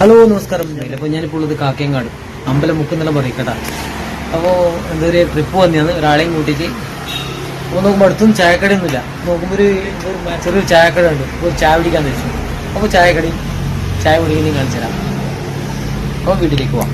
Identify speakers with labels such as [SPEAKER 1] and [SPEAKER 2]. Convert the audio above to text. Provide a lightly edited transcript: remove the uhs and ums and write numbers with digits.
[SPEAKER 1] Hello നമസ്കാരം. അപ്പോൾ ഞാനിപ്പോൾ ഉള്ളത് കാക്കയങ്ങാട് അമ്പലം മുക്കുന്നെല്ലാം പറയും കേട്ടാ. അപ്പോൾ എന്തൊരു ട്രിപ്പ് വന്നതാണ് ഒരാളെയും കൂട്ടിയിട്ട്. അപ്പോൾ നോക്കുമ്പോൾ അടുത്തൊന്നും ചായക്കടയൊന്നുമില്ല. നോക്കുമ്പോൾ ഒരു ചെറിയൊരു ചായക്കട ഉണ്ട്. ഒരു ചായ പിടിക്കാൻ വെച്ചു. അപ്പോൾ ചായ കുടിക്കുന്നതും കാണിച്ചു തരാം. അപ്പോൾ വീട്ടിലേക്ക് പോവാം.